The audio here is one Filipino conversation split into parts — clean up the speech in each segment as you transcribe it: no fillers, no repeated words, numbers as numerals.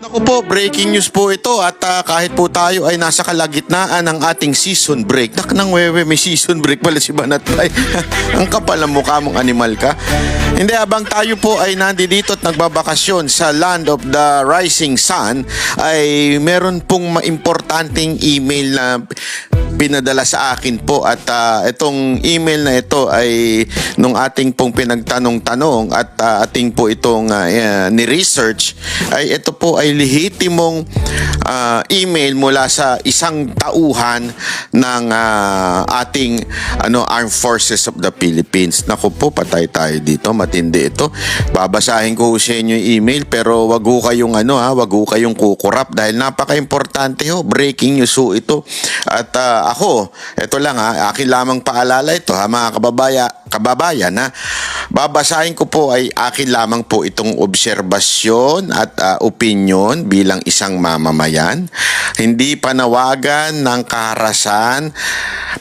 Naku po, breaking news po ito at kahit po tayo ay nasa kalagitnaan ng ating season break. Nang wewe, may season break pala si Banatay. Ang kapal ng mukha mong animal ka. Hindi, habang tayo po ay nandito at nagbabakasyon sa land of the rising sun, ay meron pong maimportanteng email na pinadala sa akin po at itong email na ito ay nung ating pong pinagtanong-tanong at ating po itong ni-research ay ito po ay lehitimong email mula sa isang tauhan ng ating Armed Forces of the Philippines. Naku po, patay tayo dito, matindi ito. Babasahin ko sa inyo yung email pero wag ho kayong wag ho kayong kukurap dahil napaka-importante ho, breaking news ho ito. At ako, ito lang akin lamang paalala ito mga kababayan babasahin ko po ay akin lamang po itong obserbasyon at opinion bilang isang mamamayan. Hindi panawagan ng kaharasan,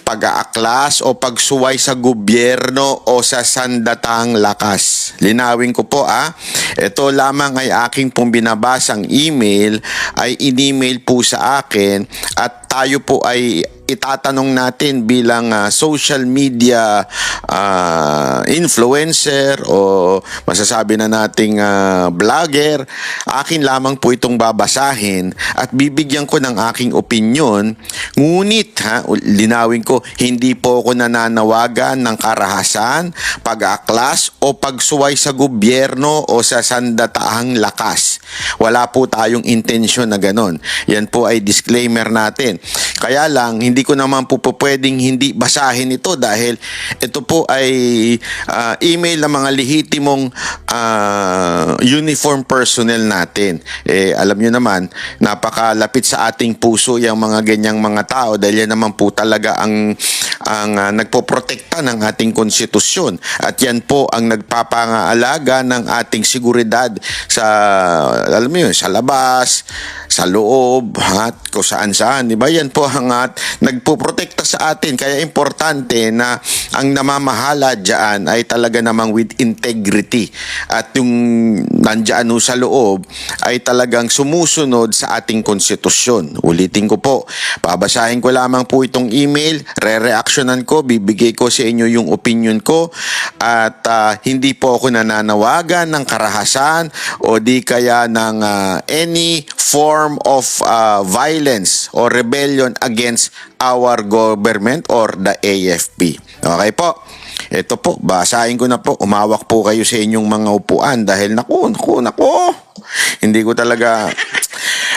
pag-aaklas o pagsuway sa gobyerno o sa sandatang lakas. Linawin ko po ito lamang ay aking pong binabasang email ay in-email po sa akin at tayo po ay itatanong natin bilang social media influencer o masasabi na nating vlogger. Akin lamang po itong babasahin at bibigyan ko ng aking opinion. Ngunit linawin ko, hindi po ako nananawagan ng karahasan, pag-aaklas o pagsuway sa gobyerno o sa sandatahang lakas. Wala po tayong intensyon na ganon. Yan po ay disclaimer natin. Kaya lang, hindi ko naman po pwedeng hindi basahin ito dahil ito po ay email ng mga lehitimong uniform personnel natin. Alam nyo naman, napakalapit sa ating puso yung mga ganyang mga tao dahil yan naman po talaga ang nagpoprotekta ng ating konstitusyon. At yan po ang nagpapangaalaga ng ating seguridad sa, alam mo yun, sa labas, sa loob, at kung saan-saan. Diba? Yan po ang nagpoprotekta sa atin. Kaya importante na ang namamahala dyan ay talaga namang with integrity. At yung nandyan sa loob ay talagang sumusunod sa ating konstitusyon. Ulitin ko po, babasahin ko lamang po itong email, re-reactionan ko, bibigay ko sa inyo yung opinion ko at hindi po ako nananawagan ng karahasan o di kaya ng any form of violence or rebellion against our government or the AFP. Okay po? Ito po, basahin ko na po. Umawak po kayo sa inyong mga upuan dahil naku, hindi ko talaga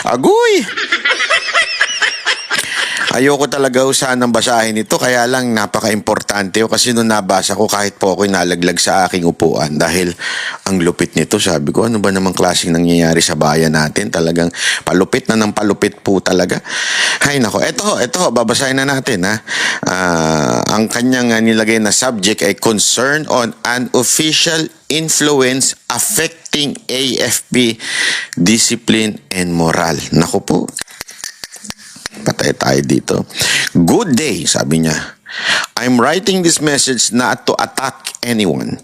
agoy. Ayoko talaga sanang basahin ito kaya lang napaka-importante kasi nung nabasa ko kahit po ako'y nalaglag sa aking upuan dahil ang lupit nito. Sabi ko, ano ba namang klaseng nangyayari sa bayan natin? Talagang palupit na ng palupit po talaga. Hay nako, ito babasahin na natin ang kanyang nilagay na subject ay concern on unofficial influence affecting AFP discipline and moral. Nako po. Patay tayo dito. Good day, sabi niya. I'm writing this message not to attack anyone,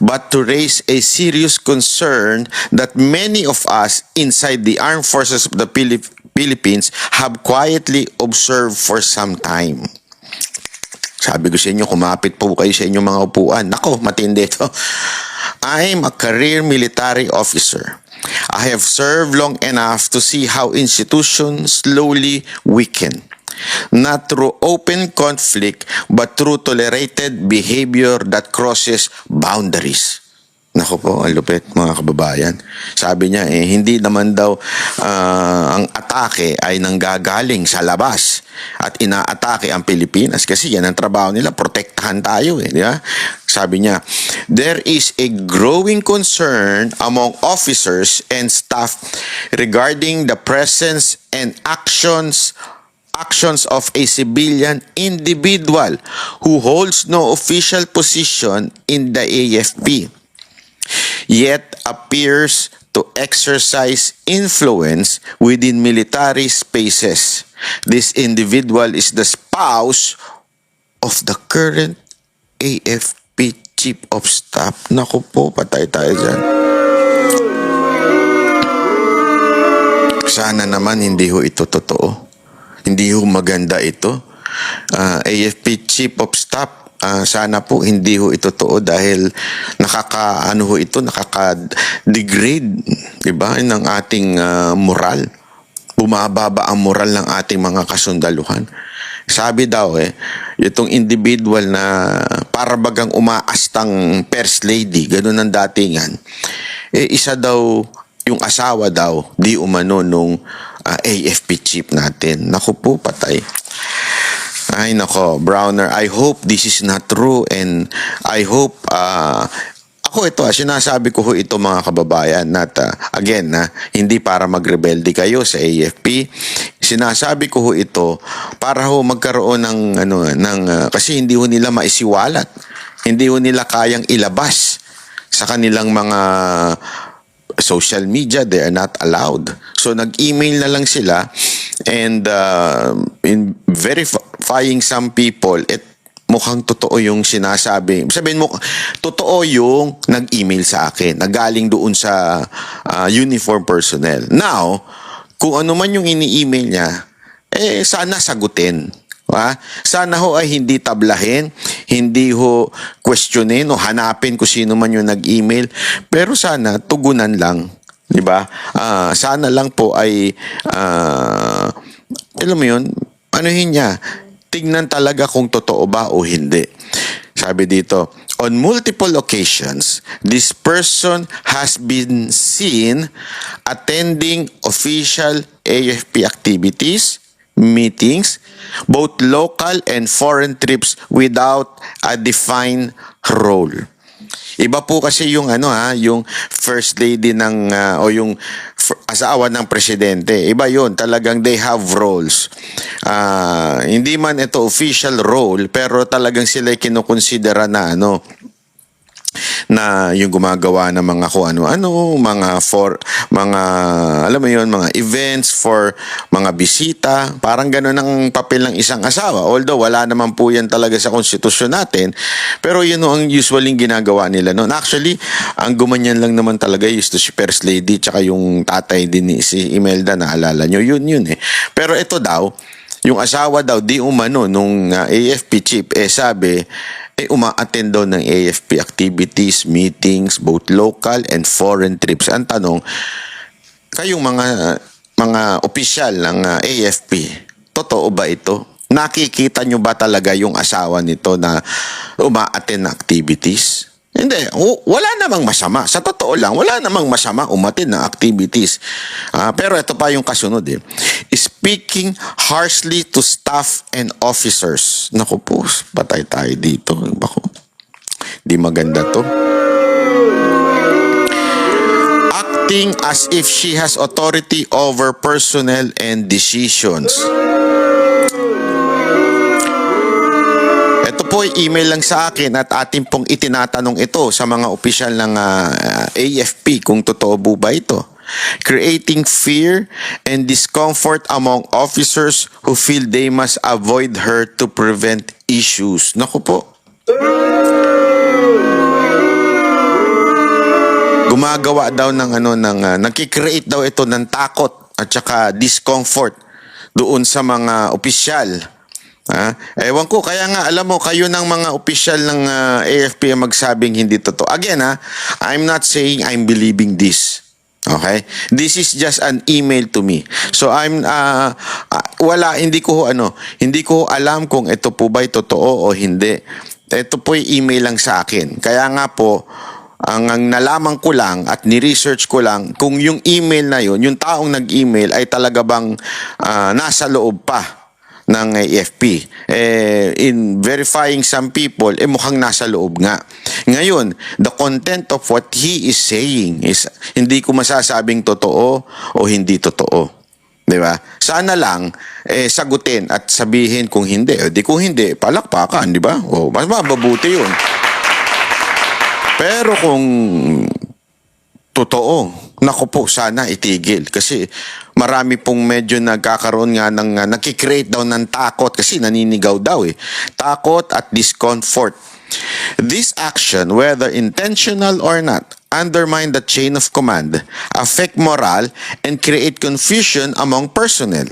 but to raise a serious concern that many of us inside the armed forces of the Philippines have quietly observed for some time. Sabi ko sa inyo, kumapit po kayo sa inyong mga upuan. Nako, matindi ito. I'm a career military officer. I have served long enough to see how institutions slowly weaken, not through open conflict, but through tolerated behavior that crosses boundaries. Nako po, ang lupit mga kababayan. Sabi niya, hindi naman daw ang atake ay nanggagaling sa labas at inaatake ang Pilipinas kasi yan ang trabaho nila, protektahan tayo di ba? Sabi niya, there is a growing concern among officers and staff regarding the presence and actions of a civilian individual who holds no official position in the AFP, yet appears to exercise influence within military spaces. This individual is the spouse of the current AFP Chief of Staff. Naku po, patay tayo dyan. Sana naman hindi ho ito totoo. Hindi ho maganda ito. AFP Chief of Staff, sana po hindi ho ito totoo dahil nakaka-degrade, di ba, ng ating moral. Bumababa ang moral ng ating mga kasundaluhan. Sabi daw itong individual na para bagang umaastang first lady, ganun ang datingan, isa daw, yung asawa daw, di umano nung AFP chief natin. Naku po, patay. Ay nako, Browner, I hope this is not true and I hope ako ito, sinasabi ko ho ito mga kababayan again, hindi para magrebelde kayo sa AFP. Sinasabi ko ho ito para ho magkaroon kasi hindi ho nila maisiwalat. Hindi ho nila kayang ilabas sa kanilang mga social media. They are not allowed. So nag-email na lang sila and in verifying some people, mukhang totoo yung sinasabi. Sabihin mo, totoo yung nag-email sa akin, nagaling doon sa uniform personnel. Now, kung ano man yung ini-email niya, sana sagutin. Sana ho ay hindi tablahin, hindi ho questionin o hanapin kung sino man yung nag-email, pero sana tugunan lang, di ba? Sana lang po ay alam mo yun, anuhin niya, tignan talaga kung totoo ba o hindi. Sabi dito, on multiple occasions, this person has been seen attending official AFP activities, meetings, both local and foreign trips without a defined role. Iba po kasi yung yung first lady ng o yung asawa ng presidente. Iba yun, talagang they have roles. Hindi man ito official role, pero talagang sila kinukonsidera na na yung gumagawa ng mga mga alam mo yun, mga events for mga bisita, parang gano'n ang papel ng isang asawa, although wala naman po yan talaga sa konstitusyon natin, pero yun ang usually ginagawa nila noon. Actually, ang gumanyan lang naman talaga is to si first lady tsaka yung tatay din ni si Imelda, naalala nyo, yun pero ito daw, yung asawa daw di umano nung AFP chief, sabi uma-attend daw ng AFP activities, meetings, both local and foreign trips. Ang tanong, kayong mga opisyal ng AFP, totoo ba ito? Nakikita nyo ba talaga yung asawa nito na uma-attend ng activities? Hindi, wala namang masama. Sa totoo lang, wala namang masama umattend ng activities. Pero ito pa yung kasunod Speaking harshly to staff and officers. Naku po, patay tayo dito. Bako, di maganda to. Acting as if she has authority over personnel and decisions. Ito po email lang sa akin at atin pong itinatanong ito sa mga opisyal ng AFP kung totoo po ba ito. Creating fear and discomfort among officers who feel they must avoid her to prevent issues. Naku po. Gumagawa daw ng nagki-create daw ito ng takot at saka discomfort doon sa mga opisyal. Ewan ko, kaya nga alam mo, kayo ng mga opisyal ng AFP ang magsabing hindi totoo. Again I'm not saying I'm believing this. Okay? This is just an email to me. So hindi ko alam kung ito po ba'y totoo o hindi. Ito po yung email lang sa akin. Kaya nga po, ang nalaman ko lang at ni-research ko lang kung yung email na yun, yung taong nag-email ay talaga bang nasa loob pa ng AFP. In verifying some people, mukhang nasa loob nga. Ngayon, the content of what he is saying is hindi ko masasabing totoo o hindi totoo. Di ba? Sana lang sagutin at sabihin kung hindi. Kung hindi, palakpakan, di ba? Mas mababuti yun. Pero kung totoo, naku po, sana itigil. Kasi marami pong medyo nagkakaroon nga ng nakikreate daw ng takot kasi naninigaw daw Takot at discomfort. This action, whether intentional or not, undermine the chain of command, affect morale, and create confusion among personnel.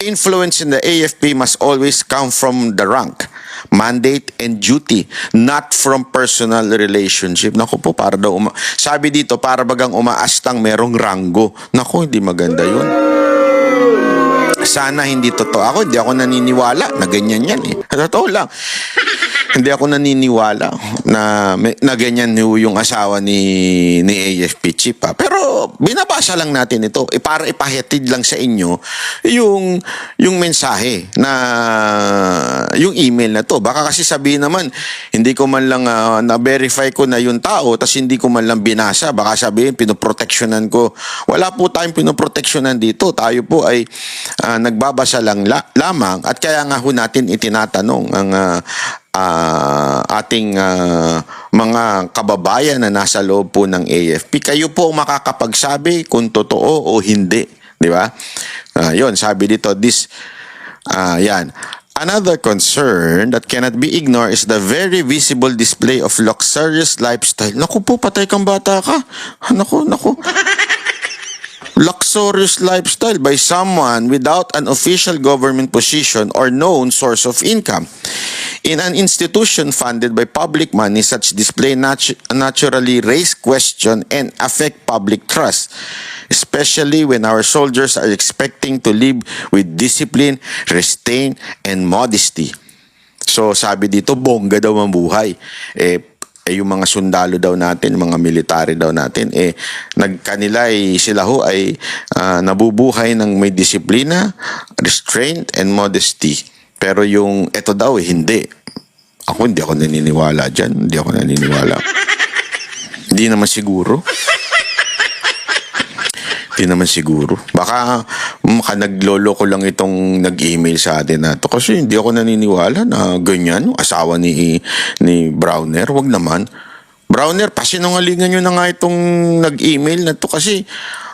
Influence in the AFP must always come from the rank, mandate, and duty, not from personal relationship. Naku po, para daw, sabi dito, para bagang umaastang merong ranggo. Naku, hindi maganda yun. Sana hindi totoo. Hindi ako naniniwala na ganyan yan eh. Totoo lang. Hindi ako naniniwala na ganyan yung asawa ni AFP chief. Pero binabasa lang natin ito para ipahatid lang sa inyo yung mensahe na yung email na to. Baka kasi sabihin naman, hindi ko man lang na-verify ko na yung tao tas hindi ko man lang binasa. Baka sabihin, pinoproteksyonan ko. Wala po tayong pinoproteksyonan dito. Tayo po ay nagbabasa lang lamang at kaya nga ho natin itinatanong ang ating mga kababayan na nasa loob po ng AFP. Kayo po makakapagsabi kung totoo o hindi. Di ba? Yun, sabi dito, yan. Another concern that cannot be ignored is the very visible display of luxurious lifestyle. Naku po, patay kang bata ka. Naku. Luxurious lifestyle by someone without an official government position or known source of income. In an institution funded by public money, such display naturally raise question and affect public trust, especially when our soldiers are expecting to live with discipline, restraint, and modesty. So sabi dito, bongga daw ang buhay. Yung mga sundalo daw natin, mga military daw natin, sila ho ay nabubuhay ng may disiplina, restraint, and modesty. Pero yung ito daw, hindi. Hindi ako naniniwala dyan. Hindi ako naniniwala. Hindi naman siguro. Hindi naman siguro. Baka naglolo ko lang itong nag-email sa atin na to. Kasi hindi ako naniniwala na ganyan yung asawa ni Browner. Wag naman. Browner, pasinungalingan nyo na nga itong nag-email na to kasi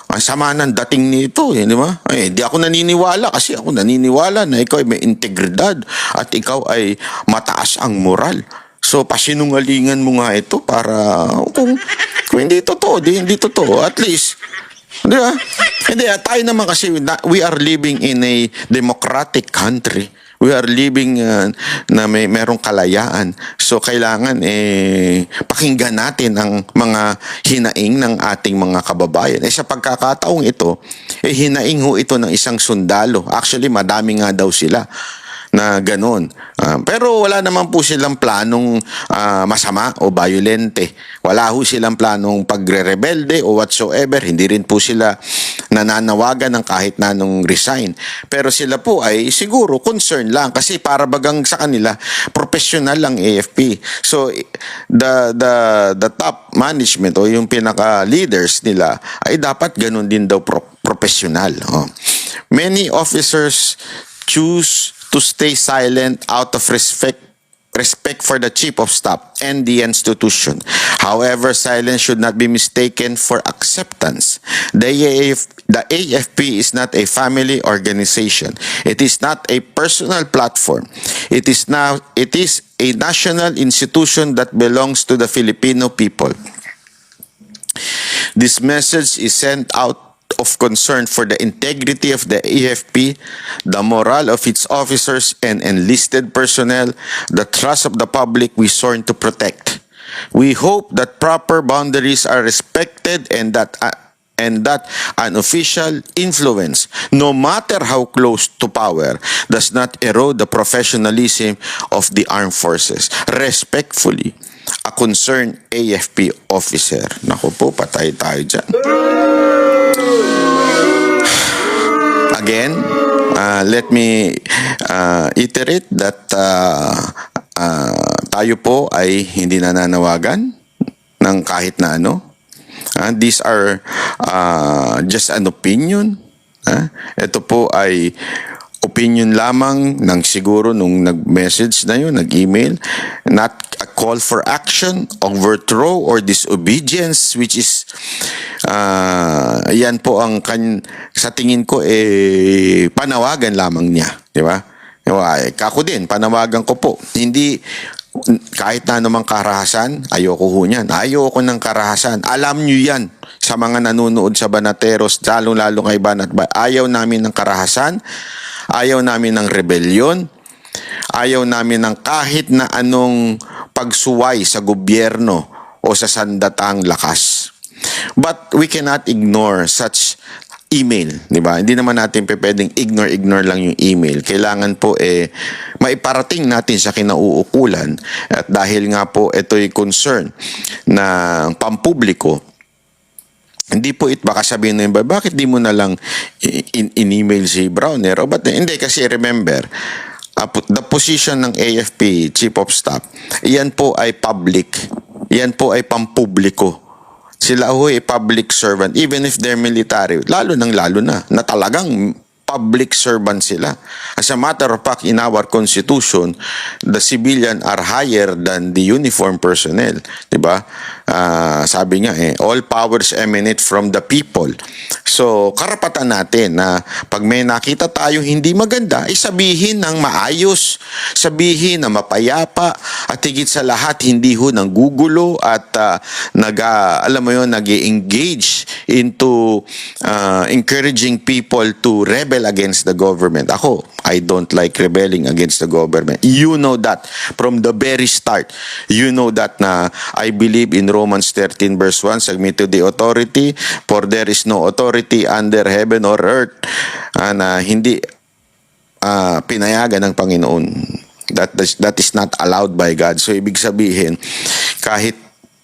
ang sama ng dating nito, di ba? Di ako naniniwala kasi ako naniniwala na ikaw ay may integridad at ikaw ay mataas ang moral. So, pasinungalingan mo nga ito para kung hindi totoo, hindi totoo. At least, di ba? Hindi, tayo naman kasi we are living in a democratic country. We are living na merong kalayaan. So, kailangan pakinggan natin ang mga hinaing ng ating mga kababayan. Sa pagkakataong ito, hinaing ho ito ng isang sundalo. Actually, madami nga daw sila na ganon. Pero wala naman po silang planong masama o violente. Wala ho silang planong pagre-rebelde o whatsoever. Hindi rin po sila nananawagan ng kahit na nung resign. Pero sila po ay siguro concerned lang kasi para bagang sa kanila professional lang AFP. So the top management o yung pinaka-leaders nila ay dapat ganon din daw professional. Many officers choose to stay silent out of respect for the chief of staff and the institution. However, silence should not be mistaken for acceptance. The AFP is not a family organization. It is not a personal platform. It is a national institution that belongs to the Filipino people. This message is sent out of concern for the integrity of the AFP, the morale of its officers and enlisted personnel, the trust of the public we sworn to protect. We hope that proper boundaries are respected and that an official influence, no matter how close to power, does not erode the professionalism of the armed forces. Respectfully, a concerned AFP officer. Naku po, patay tayo dyan. Again, let me iterate that tayo po ay hindi nananawagan ng kahit na ano. These are just an opinion. Ito po ay opinion lamang ng siguro nung nag-message na yun, nag-email, not a call for action, overthrow, or disobedience, which is, yan po ang sa tingin ko, panawagan lamang niya. Di ba? Kako din, panawagan ko po. Hindi, kahit na anumang karahasan, ayoko ho niyan. Ayoko ng karahasan. Alam nyo yan sa mga nanonood sa Banateros, lalo kay Banat. Ayaw namin ng karahasan, ayaw namin ng rebelyon, ayaw namin ng kahit na anong pagsuway sa gobyerno o sa sandatang lakas. But we cannot ignore such email, di ba? Hindi naman natin pwedeng ignore lang yung email. Kailangan po maiparating natin sa kinauukulan at dahil nga po ito'y concern na pampubliko, hindi po baka sabihin na yun, bakit di mo na lang in-email si Browner? But hindi, kasi remember, the position ng AFP Chief of Staff, yan po ay public, yan po ay pampubliko. Sila ho ay public servant, even if they're military, lalo na talagang public servant sila. As a matter of fact, in our constitution, the civilian are higher than the uniformed personnel. Diba? Sabi nga all powers emanate from the people. So, karapatan natin na pag may nakita tayo hindi maganda, sabihin ng maayos, sabihin na mapayapa, at higit sa lahat, hindi ho nang gugulo at nag-engage into encouraging people to rebel against the government. Ako, I don't like rebelling against the government. You know that from the very start. You know that na I believe in Romans 13 verse 1, submit to the authority, for there is no authority under heaven or earth na hindi pinayagan ng Panginoon. That is not allowed by God. So, ibig sabihin,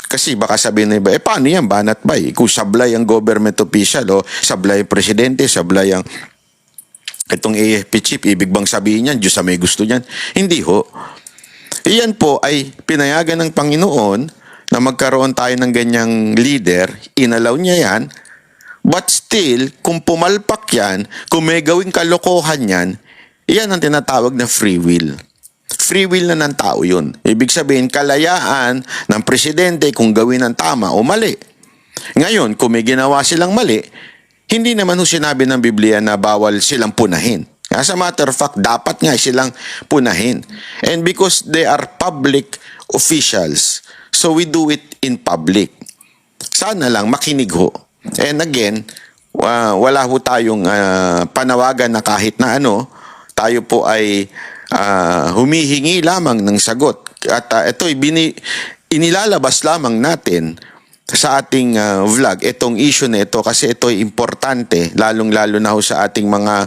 kasi baka sabihin na iba, paano yan, banat ba? Kung sablay ang government official, sablay ang presidente, sablay ang itong AFP chief, ibig bang sabihin yan, Diyos may gusto niyan? Hindi ho. Iyan po ay pinayagan ng Panginoon na magkaroon tayo ng ganyang leader, inalaw niya yan, but still, kung pumalpak yan, kung may gawing kalokohan yan, iyan ang tinatawag na free will. Free will na ng tao yun. Ibig sabihin, kalayaan ng presidente kung gawin ng tama o mali. Ngayon, kung may ginawa silang mali, hindi naman ho sinabi ng Biblia na bawal silang punahin. As a matter of fact, dapat nga silang punahin. And because they are public officials, so we do it in public. Sana lang makinig ho. And again, wala ho tayong panawagan na kahit na ano, tayo po ay humihingi lamang ng sagot. At ito'y inilalabas lamang natin sa ating vlog, itong issue na ito kasi ito ay importante, lalong-lalo na ho sa ating mga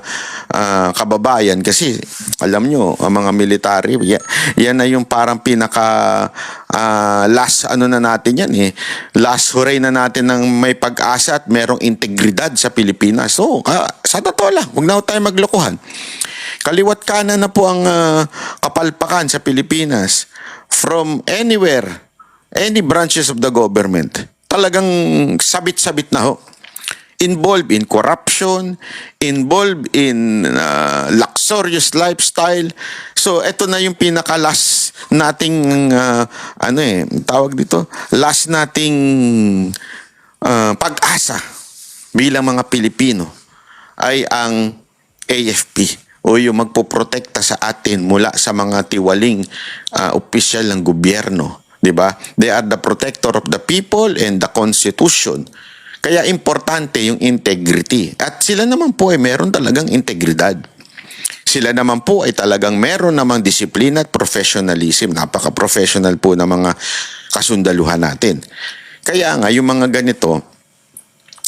kababayan kasi alam nyo, ang mga military, yan na yung parang pinaka last ano na natin yan last hooray na natin ng may pag-asa at merong integridad sa Pilipinas. So, sa totoo lang, huwag na ho tayo maglokohan. Kaliwat kanan na po ang kapalpakan sa Pilipinas from anywhere, any branches of the government. Talagang sabit-sabit na ho. Involved in corruption, involved in luxurious lifestyle. So, ito na yung pinaka-last nating, tawag dito, last nating pag-asa bilang mga Pilipino ay ang AFP o yung magpoprotekta sa atin mula sa mga tiwaling opisyal ng gobyerno. Diba? They are the protector of the people and the Constitution. Kaya importante yung integrity. At sila naman po ay meron talagang integridad. Sila naman po ay talagang meron namang disiplina at professionalism. Napaka-professional po ng mga kasundaluhan natin. Kaya nga, yung mga ganito,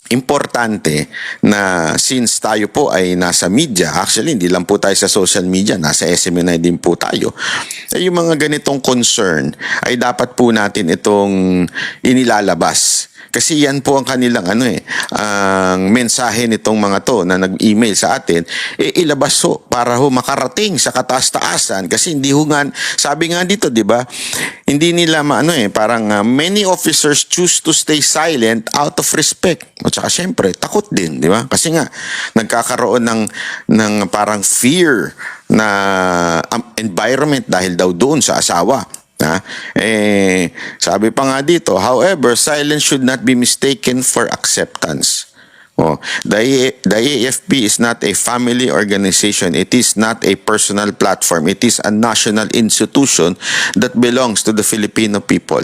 importante na since tayo po ay nasa media, actually hindi lang po tayo sa social media, nasa SMNI din po tayo, yung mga ganitong concern ay dapat po natin itong inilalabas. Kasi yan po ang kanilang ang mensahe nitong mga to na nag-email sa atin, ilabas ho para ho makarating sa kataas-taasan. Kasi hindi ho nga, sabi nga dito, di ba, hindi nila parang many officers choose to stay silent out of respect. At saka syempre, takot din, di ba? Kasi nga, nagkakaroon ng parang fear na environment dahil daw doon sa asawa. Sabi pa nga dito, however, silence should not be mistaken for acceptance. Oh, the AFP is not a family organization. It is not a personal platform. It is a national institution that belongs to the Filipino people.